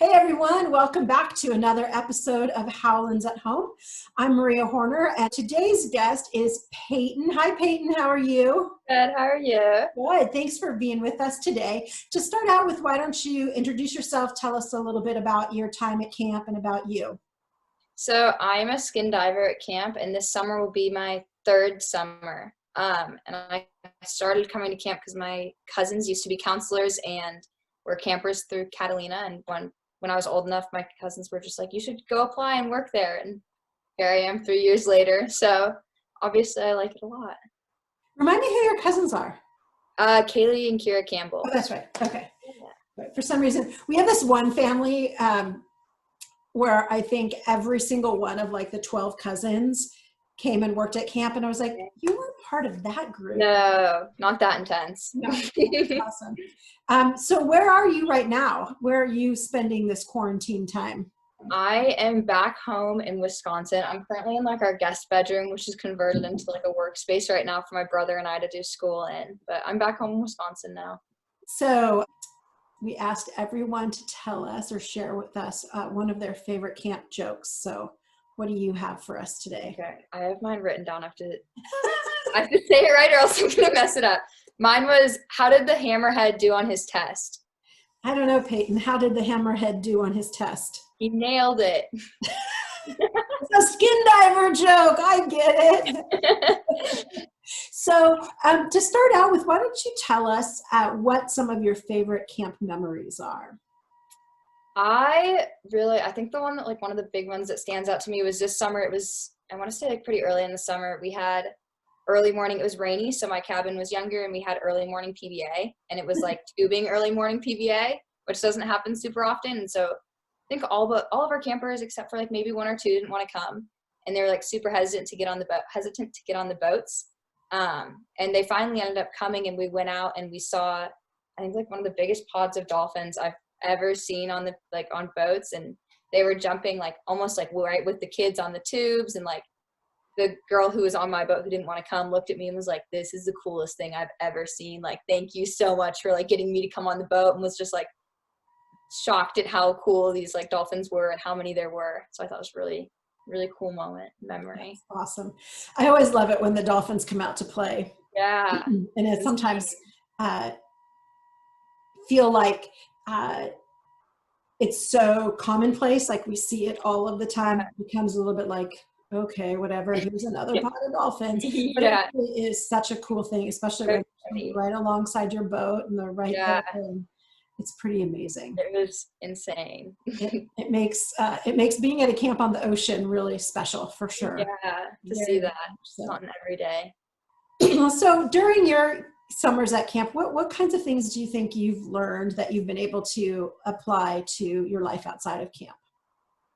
Hey everyone, welcome back to another episode of Howlands at Home. I'm Maria Horner and today's guest is Payton. Hi Payton, how are you? Good, how are you? Good, thanks for being with us today. To start out with, why don't you introduce yourself, tell us a little bit about your time at camp and about you. So I'm a skin diver at camp, and this summer will be my third summer. And I started coming to camp because my cousins used to be counselors and were campers through Catalina, and when I was old enough, my cousins were just like, you should go apply and work there. And here I am 3 years later. So obviously I like it a lot. Remind me who your cousins are. Kaylee and Kira Campbell. Oh, that's right. Okay. Yeah. For some reason, we have this one family where I think every single one of like the 12 cousins came and worked at camp. And I was like, you weren't part of that group. No, not that intense. No, awesome. So where are you right now? Where are you spending this quarantine time? I am back home in Wisconsin. I'm currently in like our guest bedroom, which is converted into like a workspace right now for my brother and I to do school in. But I'm back home in Wisconsin now. So we asked everyone to tell us or share with us one of their favorite camp jokes. So what do you have for us today? Okay, I have mine written down. I have to say it right or else I'm going to mess it up. Mine was, how did the hammerhead do on his test? I don't know, Payton. How did the hammerhead do on his test? He nailed it. It's a skin diver joke. I get it. So to start out with, why don't you tell us what some of your favorite camp memories are? I think the one that like one of the big ones that stands out to me was this summer. It was, I want to say like pretty early in the summer. We had early morning. It was rainy, so my cabin was younger, and we had early morning PBA, and it was like tubing early morning PBA, which doesn't happen super often. And so I think all of our campers, except for like maybe one or two, didn't want to come, and they were like super hesitant to get on the boats. And they finally ended up coming, and we went out and we saw, I think like one of the biggest pods of dolphins I've ever seen on boats, and they were jumping like almost like right with the kids on the tubes, and like the girl who was on my boat who didn't want to come looked at me and was like, this is the coolest thing I've ever seen. Like, thank you so much for like getting me to come on the boat, and was just like shocked at how cool these like dolphins were and how many there were. So I thought it was really, really cool memory. That's awesome. I always love it when the dolphins come out to play. Yeah. And it sometimes feel like it's so commonplace, like we see it all of the time. It becomes a little bit like, okay, whatever, here's another pod of dolphins. But Yeah. it really is such a cool thing, especially when you're right alongside your boat and they're right there. And it's pretty amazing. It was insane. It makes being at a camp on the ocean really special, for sure. Yeah, to see that. So. Not every day. So during your summers at camp, what kinds of things do you think you've learned that you've been able to apply to your life outside of camp?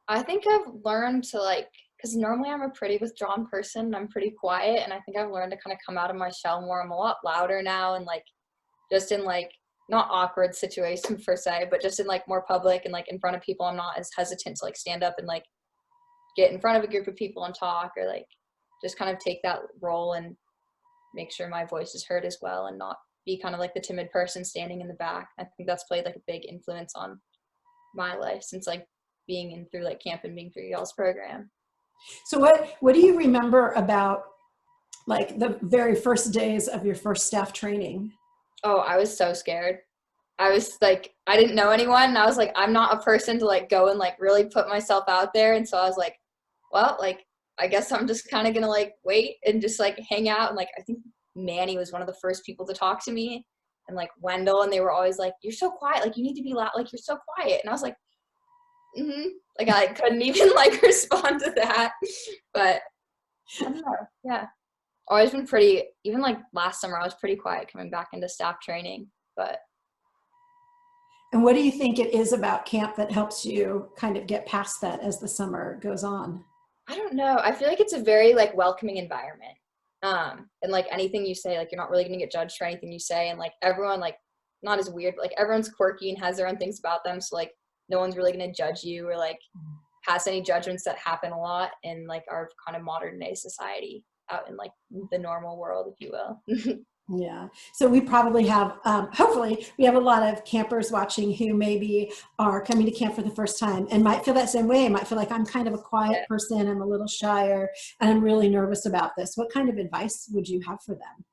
I think I've learned to like, because normally I'm a pretty withdrawn person, I'm pretty quiet, and I think I've learned to kind of come out of my shell more. I'm a lot louder now, and like just in like not awkward situations per se, but just in like more public and like in front of people, I'm not as hesitant to like stand up and like get in front of a group of people and talk, or like just kind of take that role and make sure my voice is heard as well, and not be kind of like the timid person standing in the back. I think that's played like a big influence on my life since like being in through like camp and being through y'all's program. So what do you remember about like the very first days of your first staff training? Oh, I was so scared. I was like, I didn't know anyone, and I was like, I'm not a person to like go and like really put myself out there. And so I was like, well, like I guess I'm just kind of gonna like wait and just like hang out. And like I think Manny was one of the first people to talk to me, and like Wendell, and they were always like, you're so quiet, like you need to be loud, like you're so quiet. And I was like, like I couldn't even like respond to that. But I don't know. Yeah, always been pretty, even like last summer I was pretty quiet coming back into staff training. But and what do you think it is about camp that helps you kind of get past that as the summer goes on? I don't know. I feel like it's a very like welcoming environment. And like anything you say, like you're not really gonna get judged for anything you say, and like everyone like not as weird, but like everyone's quirky and has their own things about them. So like no one's really gonna judge you or like has any judgments that happen a lot in like our kind of modern day society out in like the normal world, if you will. Yeah. So we probably have, hopefully, we have a lot of campers watching who maybe are coming to camp for the first time and might feel that same way. Might feel like I'm kind of a quiet Yeah. person. I'm a little shyer and I'm really nervous about this. What kind of advice would you have for them?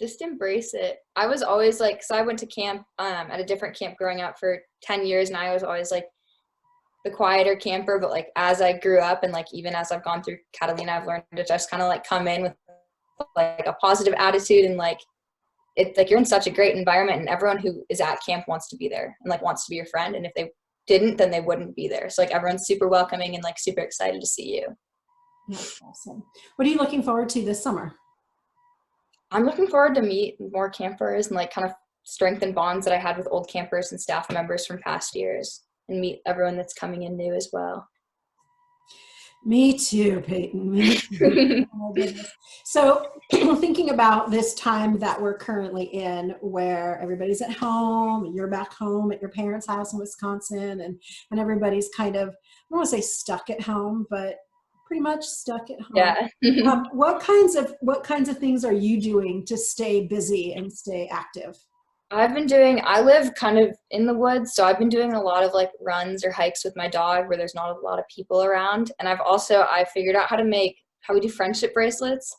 Just embrace it. I was always like, so I went to camp at a different camp growing up for 10 years, and I was always like the quieter camper, but like as I grew up and like even as I've gone through Catalina, I've learned to just kind of like come in with like a positive attitude, and like it's like you're in such a great environment and everyone who is at camp wants to be there and like wants to be your friend, and if they didn't, then they wouldn't be there. So like everyone's super welcoming and like super excited to see you. That's awesome. What are you looking forward to this summer? I'm looking forward to meet more campers and like kind of strengthen bonds that I had with old campers and staff members from past years, and meet everyone that's coming in new as well. Me too, Peyton. Me too. Oh my goodness. So thinking about this time that we're currently in where everybody's at home and you're back home at your parents' house in Wisconsin, and everybody's kind of, I don't want to say stuck at home, but pretty much stuck at home. Yeah. What kinds of things are you doing to stay busy and stay active? I live kind of in the woods, so I've been doing a lot of like runs or hikes with my dog where there's not a lot of people around. And I figured out how we do friendship bracelets.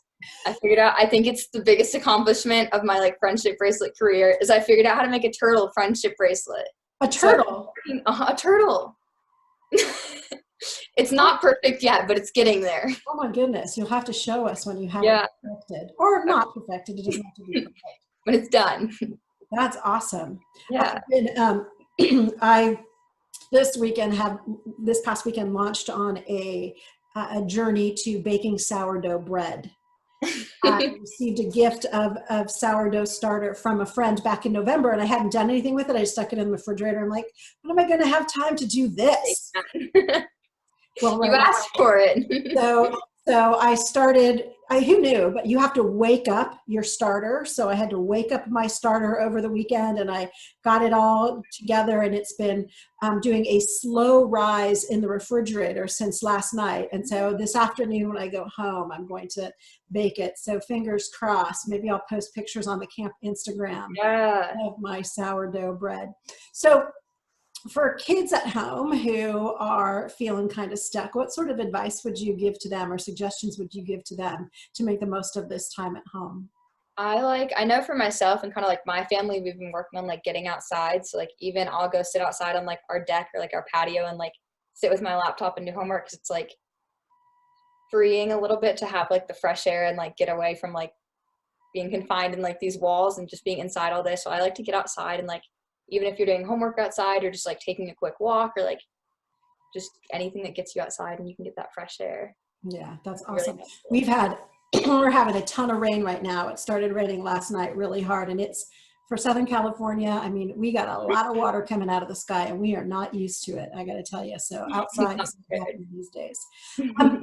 I think it's the biggest accomplishment of my like friendship bracelet career is I figured out how to make a turtle friendship bracelet. A turtle? So, a turtle. It's not perfect yet, but it's getting there. Oh my goodness. You'll have to show us when you have it perfected. Or not perfected. It doesn't have to be perfect. But it's done. That's awesome. Yeah. I this past weekend launched on a journey to baking sourdough bread. I received a gift of sourdough starter from a friend back in November, and I hadn't done anything with it. I just stuck it in the refrigerator. I'm like, when am I going to have time to do this? Well, you asked for it. So I started, who knew, but you have to wake up your starter. So I had to wake up my starter over the weekend, and I got it all together, and it's been doing a slow rise in the refrigerator since last night. And so this afternoon when I go home, I'm going to bake it. So fingers crossed, maybe I'll post pictures on the camp Instagram of my sourdough bread. So for kids at home who are feeling kind of stuck, what sort of advice would you give to them or suggestions would you give to them to make the most of this time at home? I know for myself and kind of like my family, we've been working on like getting outside. So like even I'll go sit outside on like our deck or like our patio and like sit with my laptop and do homework, because it's like freeing a little bit to have like the fresh air and like get away from like being confined in like these walls and just being inside all day. So I like to get outside, and like even if you're doing homework outside or just like taking a quick walk or like just anything that gets you outside and you can get that fresh air. Yeah, that's awesome. Really we're having a ton of rain right now. It started raining last night really hard, and it's for Southern California. I mean, we got a lot of water coming out of the sky, and we are not used to it, I got to tell you. So outside is happening these days.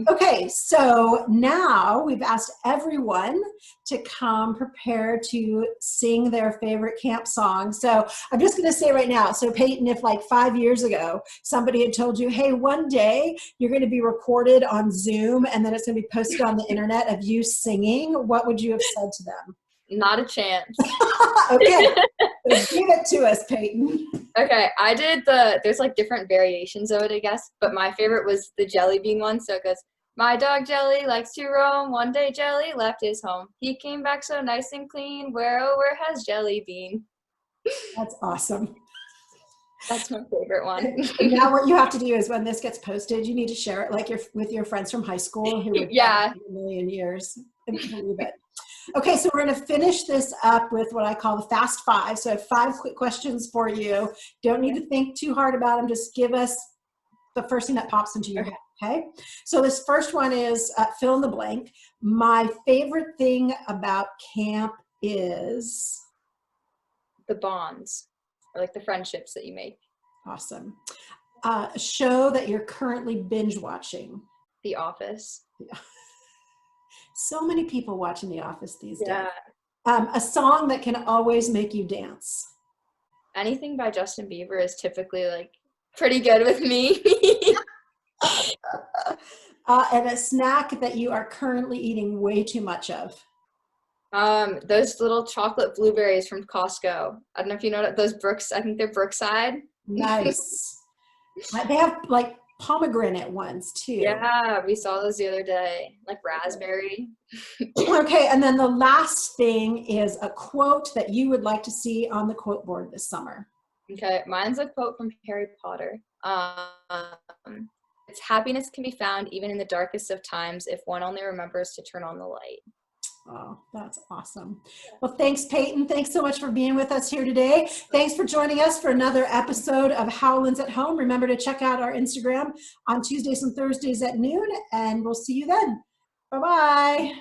Okay, so now we've asked everyone to come prepared to sing their favorite camp song. So I'm just going to say right now, so Peyton, if like 5 years ago, somebody had told you, hey, one day you're going to be recorded on Zoom and then it's going to be posted on the internet of you singing, what would you have said to them? Not a chance. Okay, so give it to us, Peyton. Okay, there's like different variations of it, I guess, but my favorite was the jelly bean one. So it goes, my dog Jelly likes to roam. One day Jelly left his home. He came back so nice and clean. Where, oh, where has Jelly been? That's awesome. That's my favorite one. And now what you have to do is when this gets posted, you need to share it like with your friends from high school who would a million years. Believe it. Okay, so we're going to finish this up with what I call the fast five. So I have 5 quick questions for you. Don't need to think too hard about them. Just give us the first thing that pops into your head, okay? So this first one is fill in the blank. My favorite thing about camp is? The bonds, or like the friendships that you make. Awesome. A show that you're currently binge watching? The Office. Yeah. So many people watching The Office these days. Yeah. A song that can always make you dance? Anything by Justin Bieber is typically like pretty good with me. And a snack that you are currently eating way too much of? Those little chocolate blueberries from Costco. I don't know if you know those Brooks. I think they're Brookside. Nice. They have like pomegranate ones too. Yeah, we saw those the other day, like raspberry. Okay, and then the last thing is a quote that you would like to see on the quote board this summer. Okay, mine's a quote from Harry Potter. It's happiness can be found even in the darkest of times if one only remembers to turn on the light. Oh, that's awesome. Well, thanks, Payton. Thanks so much for being with us here today. Thanks for joining us for another episode of Howlands at Home. Remember to check out our Instagram on Tuesdays and Thursdays at noon, and we'll see you then. Bye-bye.